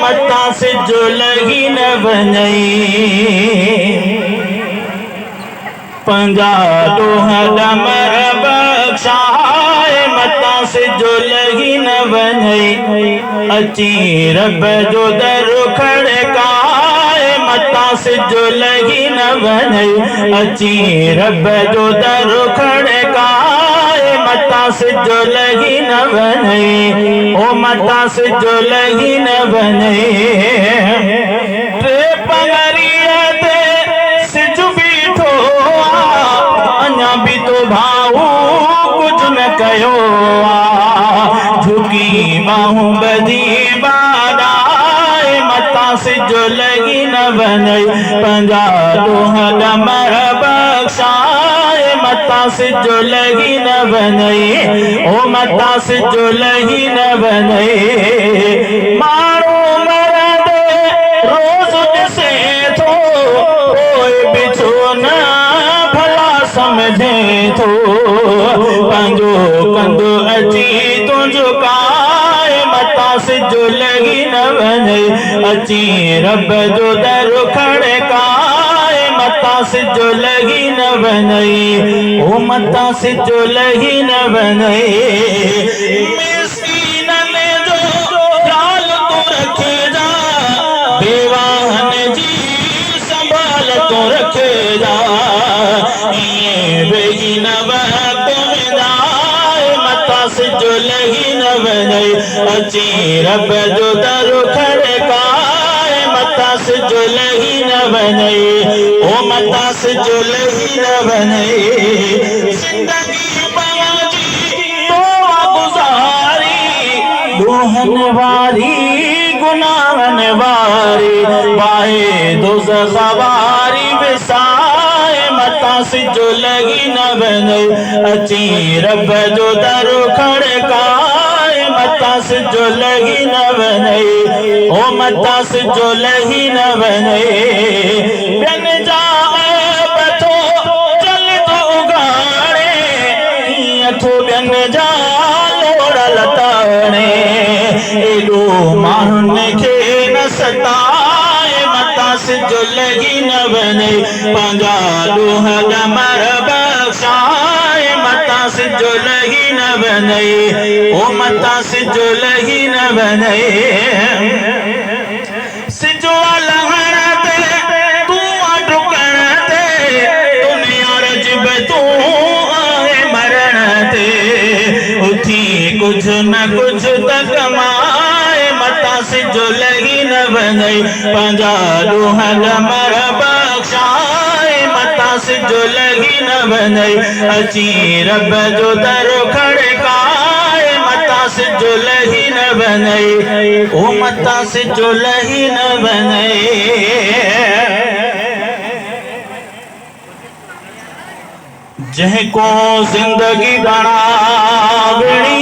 मता सिजो लगी न वञई पंजा ॾोह डमर बख़्शाए मता सिजो लगी न वञई अची रब जो दर खड़काए मता सिजो लगी न वञई अची रब जो दर खड़काए मता सिजो लगी न वञई ओ मता सिजो लगी न वञई टे पंगरीअ ते सिज बीठो अञा भी तो भाऊ कुछ न कयो झुकी बाहूं बधी बादाए मता सिजो लगी न वञई पंजा ॾोह डमर बख़्शाए मता सिजो लगी न वञई ओ मता सिजो लगी न वञई माण्हू मरंदे रोज़ ॾिसे थो पोइ बि छो न भला समझे थो पंहिंजो कंधु अची तो झुकाए मता सिजो लगी न वञई अची रब जो दर खड़काए मता सिजो लगी न वञई ओ मता सिजो लगी न वञई मिस्कीननि जो ख़्याल तूं रखिजा बेवाहन जी संभाल तूं रखिजा ईअं वेही न मता सिजो लगी न वञई अची रब जो दर खड़काए मता सिजो लगी न वञई ओ मता सिजो लगी न वञई ज़िंदगी पंहिंजी तोवा गुज़ारी ॾोहनि वारी गुनाहनि वारी बाहे दोज़ख वारी विसाए मता सिजो लगी न वञई अची रब जो दर खड़काए मता सिजो लगी न वञई ओ मता सिजो लगी न वञई ॿियनि जा ऐब थो जल थो उघाड़े कीअं थो ॿियनि जा लोड़ल ताणे एॾो माण्हुनि खे न सताए मता सिजो लगी न वञई पंहिंजा ॾोह डमर बख़्शाए मता सिजो लगी न वञई ओ मता सिजो लगी न वञई सिजो लहण ते तूं डुकण ते दुनिया रजब तूं आहे मरण ते उथी कुछ न कुछ त कमाए मता सिजो लगी न वञई पंहिंजा ॾोह डमर बख़्शाए मता सिजो लगी न वञई अची रब जो दर खड़काए मता सिजो लगी न वञई ओ मता सिजो लगी न वञई जंहिंको ज़िंदगी बणावणी